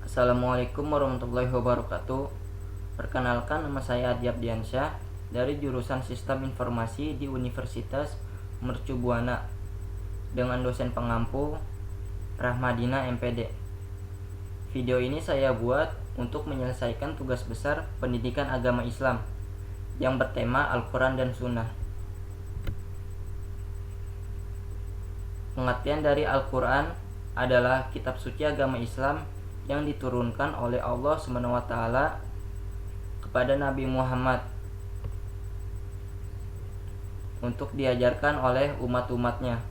Assalamualaikum warahmatullahi wabarakatuh. Perkenalkan, nama saya Adi Abdiansyah dari jurusan Sistem Informasi di Universitas Mercu Buana dengan dosen pengampu Rahmadina MPD. Video ini saya buat untuk menyelesaikan tugas besar pendidikan agama Islam yang bertema Al-Quran dan Sunnah. Pengertian dari Al-Quran adalah kitab suci agama Islam yang diturunkan oleh Allah SWT kepada Nabi Muhammad untuk diajarkan oleh umat-umatnya.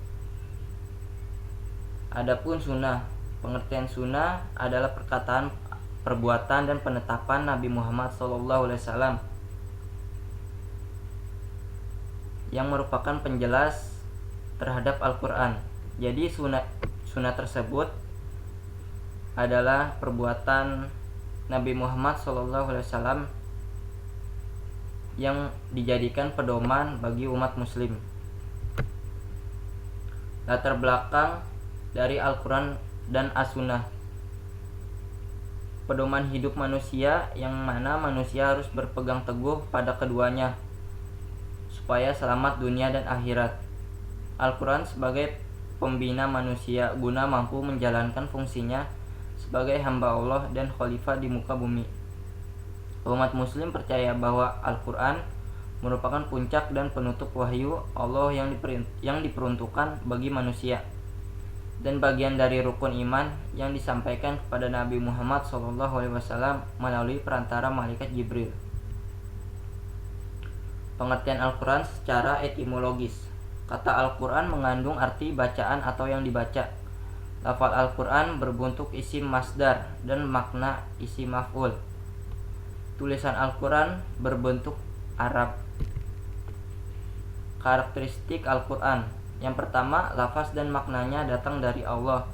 Adapun sunnah, pengertian sunnah adalah perkataan, perbuatan, dan penetapan Nabi Muhammad SAW yang merupakan penjelas terhadap Al-Quran. Jadi sunnah tersebut adalah perbuatan Nabi Muhammad SAW yang dijadikan pedoman bagi umat muslim. Latar belakang dari Al-Quran dan As-Sunnah. Pedoman hidup manusia yang mana manusia harus berpegang teguh pada keduanya supaya selamat dunia dan akhirat. Al-Quran sebagai pembina manusia guna mampu menjalankan fungsinya sebagai hamba Allah dan khalifah di muka bumi. Umat muslim percaya bahwa Al-Quran merupakan puncak dan penutup wahyu Allah yang diperuntukkan bagi manusia dan bagian dari rukun iman yang disampaikan kepada Nabi Muhammad SAW melalui perantara malaikat Jibril. Pengertian Al-Quran secara etimologis. Kata Al-Quran mengandung arti bacaan atau yang dibaca. Lafal Al-Quran berbentuk isim masdar dan makna isim maf'ul. Tulisan Al-Quran berbentuk Arab. Karakteristik Al-Quran. Yang pertama, lafaz dan maknanya datang dari Allah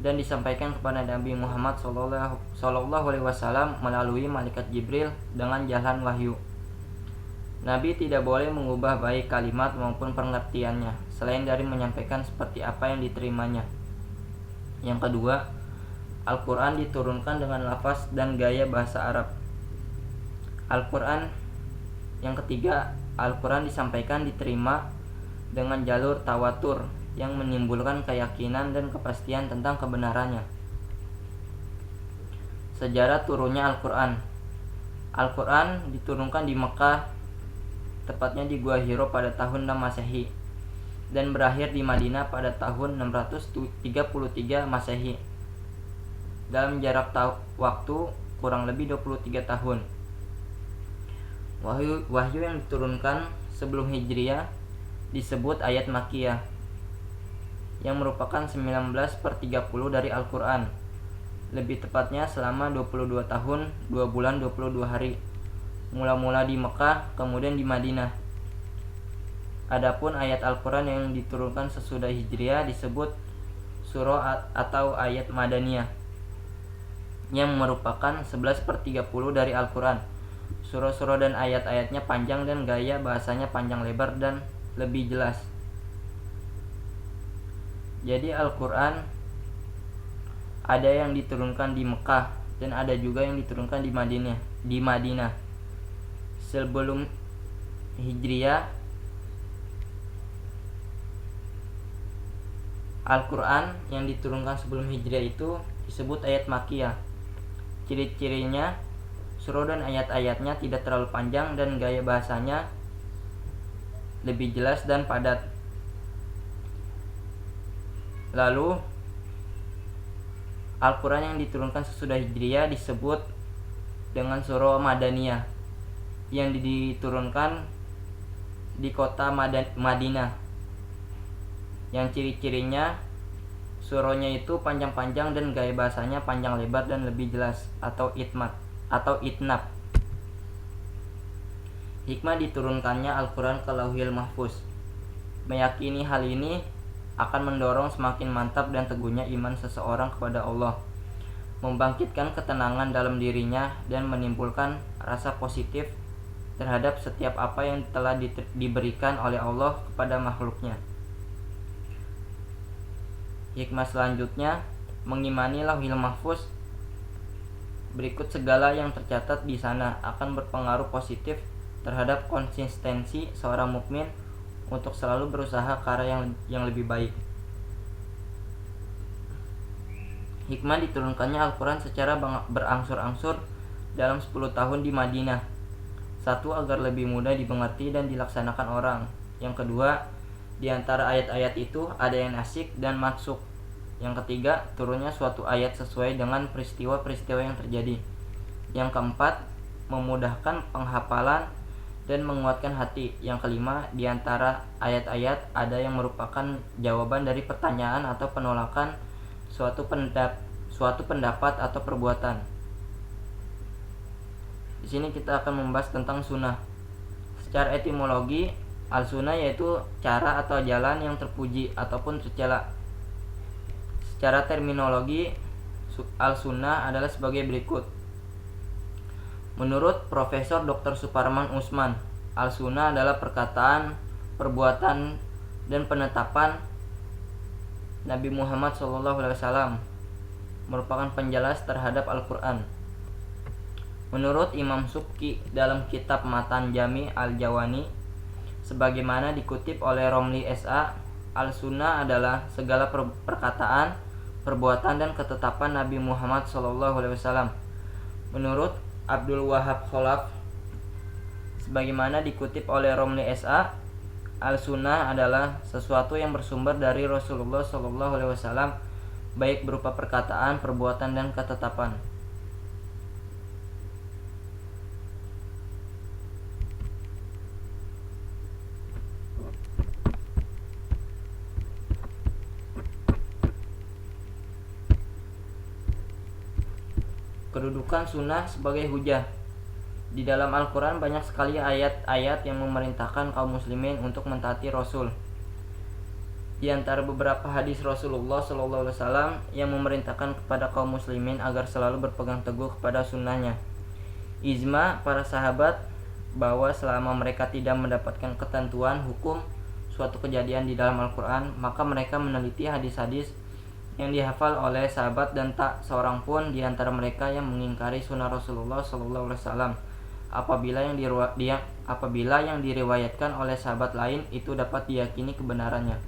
dan disampaikan kepada Nabi Muhammad SAW melalui malaikat Jibril dengan jalan wahyu. Nabi tidak boleh mengubah baik kalimat maupun pengertiannya selain dari menyampaikan seperti apa yang diterimanya. Yang kedua, Al-Quran diturunkan dengan lafaz dan gaya bahasa Arab. Yang ketiga, Al-Quran disampaikan diterima dengan jalur tawatur yang menimbulkan keyakinan dan kepastian tentang kebenarannya. Sejarah turunnya Al-Quran. Al-Quran diturunkan di Mekah, tepatnya di Gua Hiro pada tahun 6 Masehi dan berakhir di Madinah pada tahun 633 Masehi. Dalam jarak waktu kurang lebih 23 tahun. Wahyu yang diturunkan sebelum Hijriah disebut ayat Makkiyah yang merupakan 19/30 dari Al-Quran. Lebih tepatnya selama 22 tahun, 2 bulan, 22 hari. Mula-mula di Mekah, kemudian di Madinah. Adapun ayat Al-Quran yang diturunkan sesudah Hijriah disebut surah atau ayat Madaniyah yang merupakan 11/30 dari Al-Quran. Surah-surah dan ayat-ayatnya panjang dan gaya bahasanya panjang lebar dan lebih jelas. Jadi Al-Quran ada yang diturunkan di Mekah dan ada juga yang diturunkan di Madinah. Sebelum Hijriah, Al-Quran yang diturunkan sebelum Hijriah itu disebut ayat Makkiyah. Ciri-cirinya, surah dan ayat-ayatnya tidak terlalu panjang dan gaya bahasanya lebih jelas dan padat. Lalu, Al-Quran yang diturunkan sesudah Hijriah disebut dengan surah Madaniyah yang diturunkan di kota Madinah. Yang ciri-cirinya, surahnya itu panjang-panjang dan gaya bahasanya panjang lebar dan lebih jelas atau itnab. Hikmah diturunkannya Al-Quran ke Lauhil Mahfuz. Meyakini hal ini akan mendorong semakin mantap dan teguhnya iman seseorang kepada Allah, membangkitkan ketenangan dalam dirinya dan menimbulkan rasa positif terhadap setiap apa yang telah diberikan oleh Allah kepada makhluknya. Hikmah selanjutnya, mengimani Lauhil Mahfuz Berikut segala yang tercatat di sana akan berpengaruh positif terhadap konsistensi seorang mukmin untuk selalu berusaha ke arah yang lebih baik. Hikmah diturunkannya Al-Quran secara berangsur-angsur dalam 10 tahun di Madinah. 1. Agar lebih mudah dimengerti dan dilaksanakan orang. Yang kedua, di antara ayat-ayat itu ada yang nasikh dan mansukh. Yang ketiga, turunnya suatu ayat sesuai dengan peristiwa-peristiwa yang terjadi. Yang keempat, memudahkan penghafalan dan menguatkan hati. Yang kelima, di antara ayat-ayat ada yang merupakan jawaban dari pertanyaan atau penolakan suatu pendapat atau perbuatan. Di sini kita akan membahas tentang sunnah. Secara etimologi, al-sunnah yaitu cara atau jalan yang terpuji ataupun tercela. Secara terminologi, al-sunnah adalah sebagai berikut. Menurut Profesor Dr. Suparman Usman, al-sunnah adalah perkataan, perbuatan, dan penetapan Nabi Muhammad SAW, merupakan penjelas terhadap Al-Quran. Menurut Imam Subki dalam kitab Matan Jami Al-Jawani, sebagaimana dikutip oleh Romli S.A., al-sunnah adalah segala perkataan, perbuatan, dan ketetapan Nabi Muhammad SAW. Menurut Abdul Wahab Khalaf, sebagaimana dikutip oleh Romli S.A., al-sunnah adalah sesuatu yang bersumber dari Rasulullah SAW, baik berupa perkataan, perbuatan, dan ketetapan. Kedudukan sunnah sebagai hujah. Di dalam Al-Quran banyak sekali ayat-ayat yang memerintahkan kaum muslimin untuk mentaati Rasul. Di antara beberapa hadis Rasulullah SAW yang memerintahkan kepada kaum muslimin agar selalu berpegang teguh kepada sunnahnya. Ijma para sahabat bahwa selama mereka tidak mendapatkan ketentuan hukum suatu kejadian di dalam Al-Quran, maka mereka meneliti hadis-hadis yang dihafal oleh sahabat dan tak seorang pun di antara mereka yang mengingkari sunnah Rasulullah SAW. Apabila yang diriwayatkan oleh sahabat lain itu dapat diyakini kebenarannya.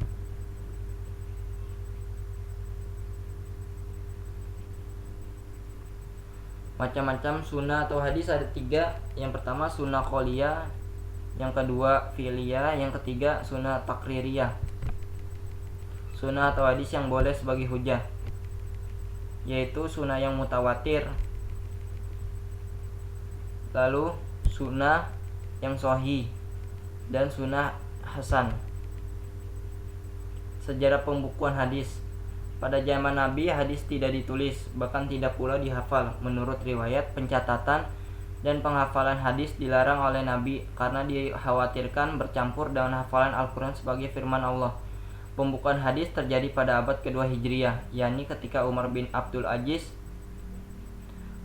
Macam-macam sunnah atau hadis ada 3. Yang pertama sunnah qauliyah, yang kedua fi'liyah, yang ketiga sunnah takririyah. Sunnah atau hadis yang boleh sebagai hujah, yaitu sunnah yang mutawatir, lalu sunnah yang sahih, dan sunnah hasan. Sejarah pembukuan hadis. Pada zaman Nabi hadis tidak ditulis, bahkan tidak pula dihafal. Menurut riwayat, pencatatan dan penghafalan hadis dilarang oleh Nabi karena dikhawatirkan bercampur dengan hafalan Al-Quran sebagai firman Allah. Pembukuan hadis terjadi pada abad kedua Hijriah, yakni ketika Umar bin Abdul Aziz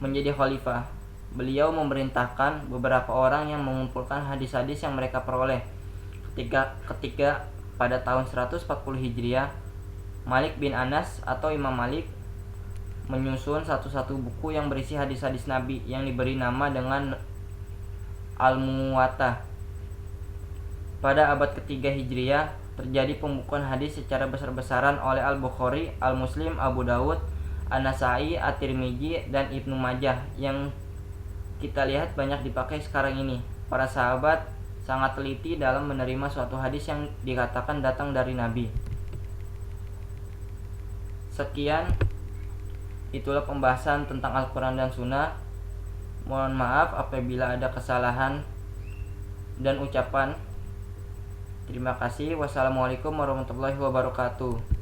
menjadi khalifah. Beliau memerintahkan beberapa orang yang mengumpulkan hadis-hadis yang mereka peroleh. Ketika pada tahun 140 Hijriah, Malik bin Anas atau Imam Malik menyusun satu-satu buku yang berisi hadis-hadis Nabi yang diberi nama dengan Al-Muwatta. Pada abad ketiga Hijriah, terjadi pembukuan hadis secara besar-besaran oleh Al-Bukhari, Al-Muslim, Abu Dawud, An-Nasai, At-Tirmidzi, dan Ibnu Majah yang kita lihat banyak dipakai sekarang ini. Para sahabat sangat teliti dalam menerima suatu hadis yang dikatakan datang dari Nabi. Sekian, itulah pembahasan tentang Al-Quran dan Sunnah. Mohon maaf apabila ada kesalahan dan ucapan. Terima kasih. Wassalamualaikum warahmatullahi wabarakatuh.